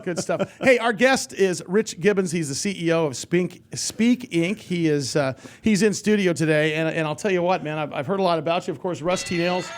Good stuff. Hey, our guest is Rich Gibbons. He's the CEO of Speak Inc. He's in studio today, and I'll tell you what, man, I've heard a lot about you. Of course, Rusty Nails,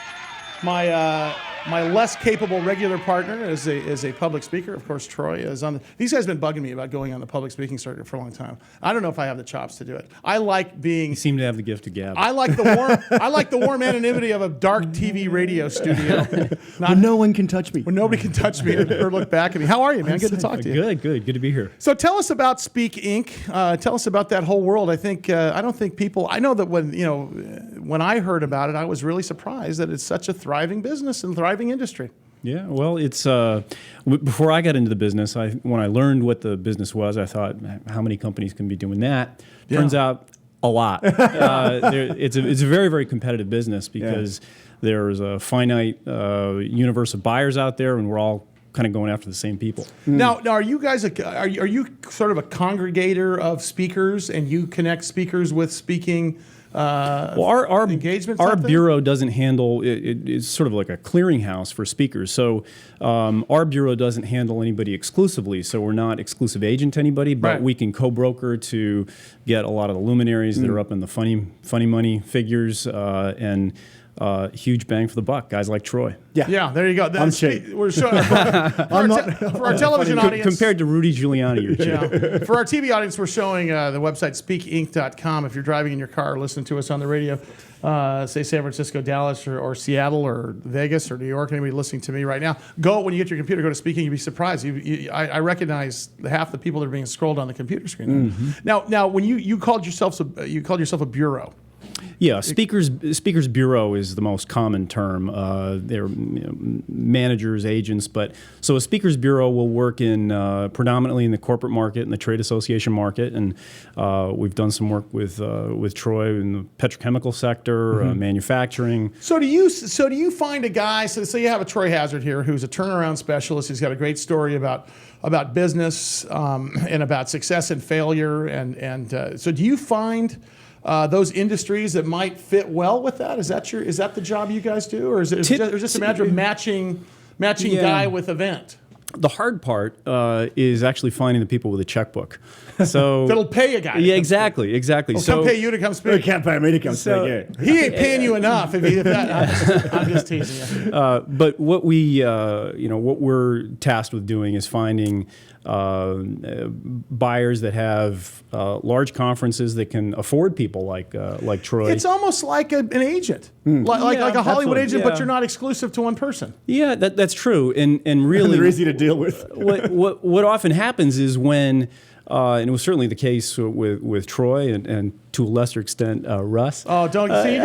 my less capable regular partner, is a public speaker. Of course, Troy is on. These guys have been bugging me about going on the public speaking circuit for a long time. I don't know if I have the chops to do it. I like being. You seem to have the gift of gab. I like the warm anonymity of a dark TV radio studio. Where no one can touch me. Where nobody can touch me or look back at me. How are you, man? Good to talk to you. Good to be here. So tell us about Speak Inc. Tell us about that whole world. I don't think people. I know that when I heard about it, I was really surprised that it's such a thriving business and thriving industry. Yeah, well, it's before I got into the business, when I learned what the business was, I thought, how many companies can be doing that? Yeah. Turns out, a lot. It's a very, very competitive business because there's a finite universe of buyers out there, and we're all kind of going after the same people. Now, are you guys are you sort of a congregator of speakers, and you connect speakers with speaking? Well, our engagements. Our bureau doesn't handle it. It's sort of like a clearinghouse for speakers. So our bureau doesn't handle anybody exclusively. So we're not exclusive agent to anybody, but we can co-broker to get a lot of the luminaries that are up in the funny money figures and huge bang for the buck. Guys like Troy. Yeah, there you go. I'm cheap. We're showing for our television audience. Compared to Rudy Giuliani, you're cheap. Yeah. For our TV audience, we're showing the website speakinc.com. If you're driving in your car, listening to us on the radio, say San Francisco, Dallas, or Seattle, or Vegas, or New York, anybody listening to me right now, when you get your computer, go to Speak Inc. You'll be surprised. I recognize half the people that are being scrolled on the computer screen. Mm-hmm. Now, when you called yourself a bureau. Yeah, speakers bureau is the most common term. They're managers, agents, but so a speakers bureau will work in predominantly in the corporate market and the trade association market, and we've done some work with Troy in the petrochemical sector, manufacturing. So do you find a guy? So say you have a Troy Hazard here who's a turnaround specialist. He's got a great story about business and about success and failure, and so do you find those industries that might fit well with that? Is that the job you guys do, or is it just a matter of matching guy with event? The hard part is actually finding the people with a checkbook. So that'll pay a guy. Yeah, exactly. Well, so come pay you to come speak. He can't pay me to come speak. He ain't paying you enough. I'm just teasing you. But what we're tasked with doing is finding buyers that have large conferences that can afford people like Troy. It's almost like an agent, like a Hollywood agent, but you're not exclusive to one person. Yeah, that's true, and really they're easy to deal with. what often happens is when. And it was certainly the case with Troy and to a lesser extent Russ. Oh, don't see?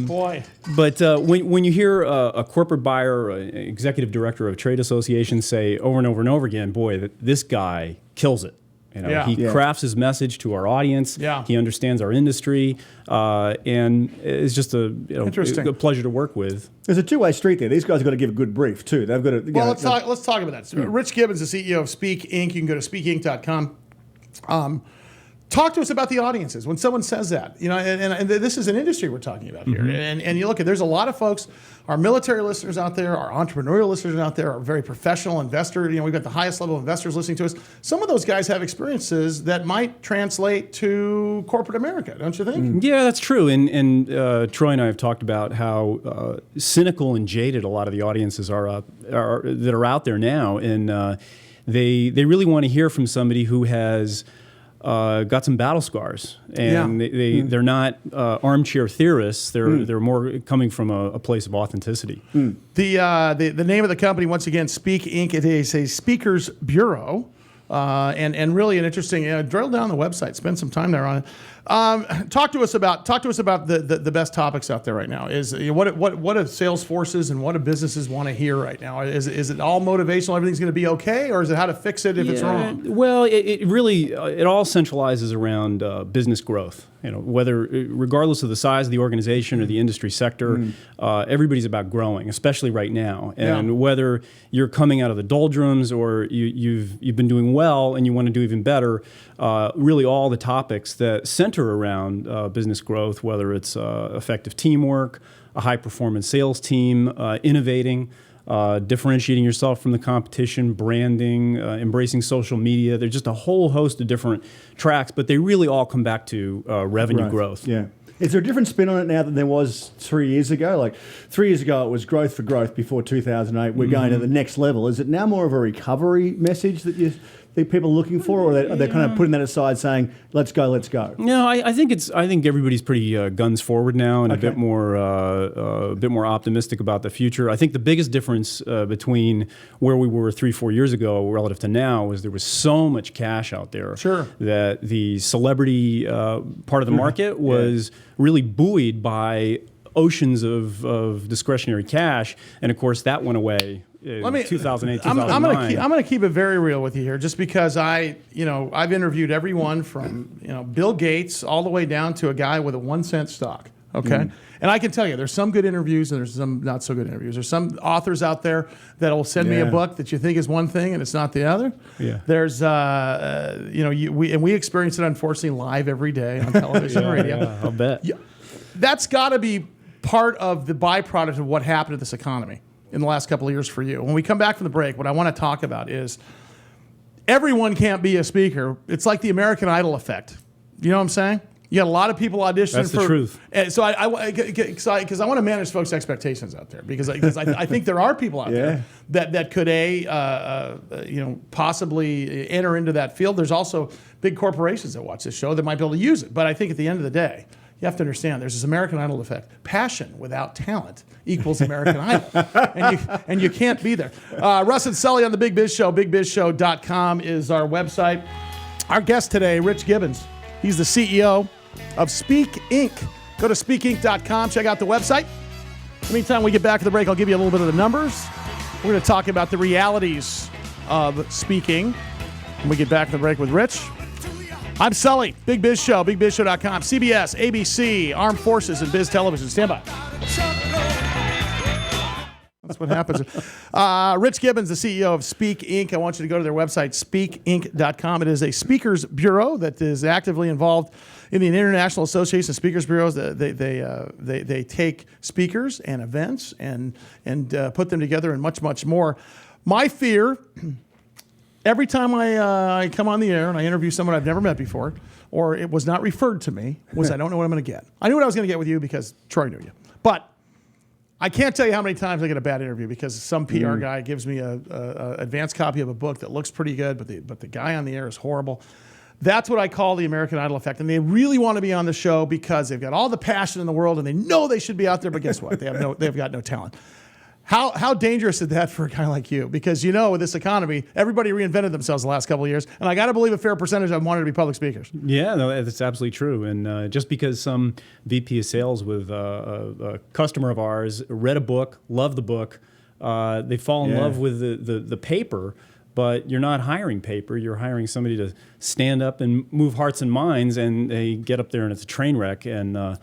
Boy. But when you hear a corporate buyer, or an executive director of a trade association say over and over and over again, boy, this guy kills it. He crafts his message to our audience. Yeah. He understands our industry, and it's just a pleasure to work with. There's a two-way street there. These guys have got to give a good brief too. They've got to. Let's talk about that. So Rich Gibbons, the CEO of Speak Inc. You can go to speakinc.com. Talk to us about the audiences when someone says that, and this is an industry we're talking about here. And you look at, there's a lot of folks, our military listeners out there, our entrepreneurial listeners out there, our very professional investor. We've got the highest level of investors listening to us. Some of those guys have experiences that might translate to corporate America, don't you think? Yeah, that's true. And Troy and I have talked about how cynical and jaded a lot of the audiences that are out there now, and they really want to hear from somebody who has got some battle scars, and they're not armchair theorists. They're more coming from a place of authenticity. The name of the company, once again, Speak Inc. It is a speakers bureau, and really an interesting. Drill down the website, spend some time there on it. Talk to us about the best topics out there right now. Is what do sales forces and what do businesses want to hear right now? Is it all motivational? Everything's going to be okay, or is it how to fix it if it's wrong? Well, it really all centralizes around business growth. Regardless of the size of the organization or the industry sector, everybody's about growing, especially right now. And whether you're coming out of the doldrums or you've been doing well and you want to do even better, really all the topics that center around business growth, whether it's effective teamwork, a high-performance sales team, innovating, differentiating yourself from the competition, branding, embracing social media. There's just a whole host of different tracks, but they really all come back to revenue growth. Yeah. Is there a different spin on it now than there was 3 years ago? Like 3 years ago, it was growth for growth before 2008. We're going to the next level. Is it now more of a recovery message that you think people are looking for, or are they kind of putting that aside saying, let's go, let's go? No, I think everybody's pretty guns forward now and a bit more optimistic about the future. I think the biggest difference between where we were 3-4 years ago relative to now was there was so much cash out there that the celebrity part of the market was really buoyed by oceans of discretionary cash, and of course that went away. 2008, 2009. I'm going to keep it very real with you here, just because I've interviewed everyone from Bill Gates all the way down to a guy with a 1 cent stock. Okay, and I can tell you, there's some good interviews and there's some not so good interviews. There's some authors out there that will send me a book that you think is one thing and it's not the other. Yeah. There's we experience it unfortunately live every day on television and radio. Yeah, I'll bet. That's got to be part of the byproduct of what happened to this economy in the last couple of years for you. When we come back from the break, what I want to talk about is everyone can't be a speaker. It's like the American Idol effect. You know what I'm saying? You got a lot of people auditioning. That's the truth. And so because I want to manage folks' expectations out there, because I think there are people out there that could possibly enter into that field. There's also big corporations that watch this show that might be able to use it. But I think at the end of the day, you have to understand there's this American Idol effect. Passion without talent equals American Idol. And you can't be there. Russ and Sully on the Big Biz Show. BigBizShow.com is our website. Our guest today, Rich Gibbons. He's the CEO of Speak Inc. Go to speakinc.com. Check out the website. In the meantime, we get back to the break. I'll give you a little bit of the numbers. We're going to talk about the realities of speaking when we get back to the break with Rich. I'm Sully, Big Biz Show, BigBizShow.com, CBS, ABC, Armed Forces, and Biz Television. Stand by. That's what happens. Rich Gibbons, the CEO of Speak Inc. I want you to go to their website, speakinc.com. It is a speakers bureau that is actively involved in the International Association of Speakers Bureaus. They take speakers and events and put them together and much, much more. My fear, every time I come on the air and I interview someone I've never met before, or it was not referred to me, was I don't know what I'm going to get. I knew what I was going to get with you because Troy knew you. But I can't tell you how many times I get a bad interview because some PR guy gives me a advanced copy of a book that looks pretty good, but the guy on the air is horrible. That's what I call the American Idol effect. And they really want to be on the show because they've got all the passion in the world and they know they should be out there, but guess what? They've got no talent. How dangerous is that for a guy like you? Because with this economy, everybody reinvented themselves the last couple of years, and I got to believe a fair percentage of them wanted to be public speakers. Yeah, no, that's absolutely true. And just because some VP of sales with a customer of ours read a book, loved the book, they fall in love with the paper, but you're not hiring paper. You're hiring somebody to stand up and move hearts and minds, and they get up there and it's a train wreck. And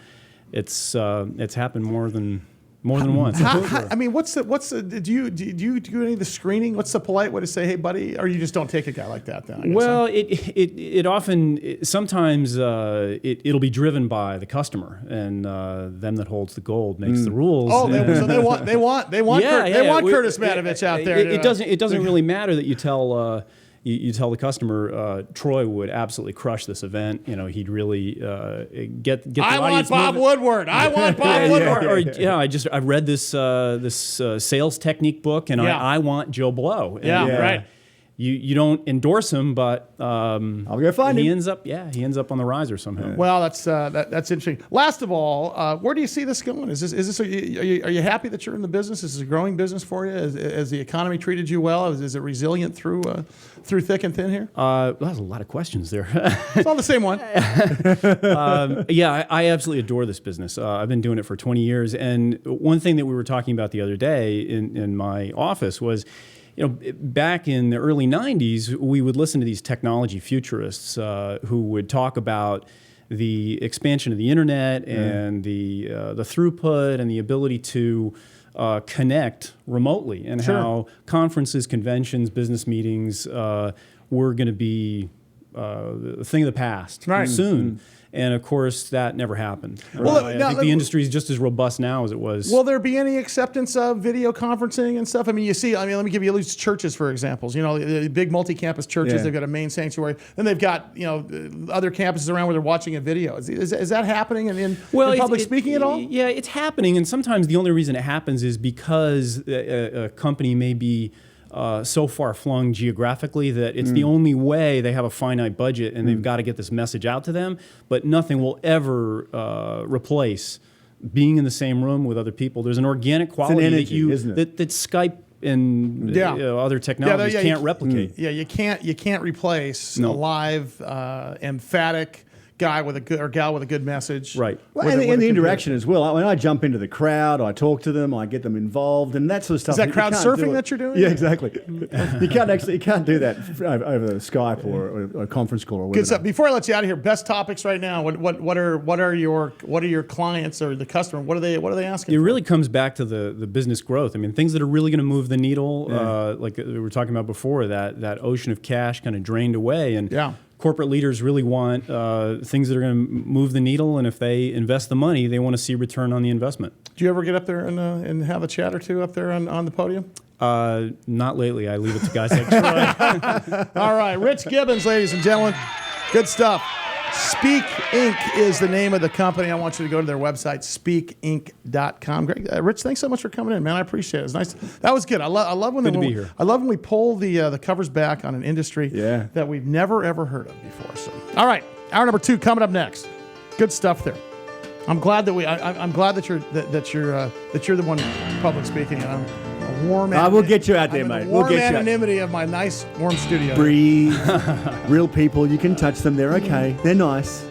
it's happened more than once. I mean, do you do any of the screening? What's the polite way to say, hey, buddy? Or you just don't take a guy like that then? Well, it often, sometimes it'll be driven by the customer, and them that holds the gold makes the rules. Oh, so they want Curtis Matovich out there. It doesn't really matter that you tell. You tell the custoor, Troy would absolutely crush this event. He'd really get the audience Bob Woodward. I want Bob Woodward. I read this sales technique book, and I want Joe Blow. Right. You don't endorse him, but I'll go find him. He ends up on the riser somehow. Well, that's interesting. Last of all, where do you see this going? Is this are you happy that you're in the business? Is this a growing business for you? Has the economy treated you well? Is it resilient through thick and thin here? There's a lot of questions there. It's all the same one. I absolutely adore this business. I've been doing it for 20 years, and one thing that we were talking about the other day in my office was, back in the early 90s, we would listen to these technology futurists who would talk about the expansion of the internet and the throughput and the ability to connect remotely, and how conferences, conventions, business meetings were going to be a thing of the past soon. And of course, that never happened. Well, I now, think the industry is just as robust now as it was. Will there be any acceptance of video conferencing and stuff? I mean, let me give you at least churches, for examples. You know, the big multi-campus churches, Yeah. they've got a main sanctuary. Then they've got, other campuses around where they're watching a video. Is that happening in public speaking at all? Yeah, it's happening. And sometimes the only reason it happens is because a company may be so far flung geographically that it's the only way. They have a finite budget and they've got to get this message out to them. But nothing will ever replace being in the same room with other people. There's an organic quality energy, isn't it? that Skype and other technologies can't replicate. Yeah, you can't replace a live, emphatic guy with a good or gal with a good message. Right. Well, and the interaction as well. When I jump into the crowd, I talk to them, I get them involved, and that sort of stuff. Is that You crowd can't surfing do it. that you're doing? Yeah, exactly. you can't do that over Skype or a conference call or whatever. Good stuff. Before I let you out of here, best topics right now. What are your clients or the customer? What are they asking? It for? really comes back to the business growth. I mean, things that are really going to move the needle, like we were talking about before, that ocean of cash kind of drained away, and corporate leaders really want things that are going to move the needle, and if they invest the money, they want to see return on the investment. Do you ever get up there and have a chat or two up there on the podium? Not lately. I leave it to guys like Troy. All right, Rich Gibbons, ladies and gentlemen. Good stuff. Speak Inc. is the name of the company. I want you to go to their website, speakinc.com. Greg, Rich, thanks so much for coming in, man. I appreciate it. It's nice. That was good. I love when Good to be here. I love when we pull the covers back on an industry that we've never ever heard of before. So, all right, hour number 2 coming up next. Good stuff there. I'm glad that I'm glad that you're the one public speaking. And I'm a warm. We'll get you out there, I'm in mate. the warm We'll get you out. anonymity of my nice warm studio. Breathe. Real people, you can touch them. They're okay. They're nice.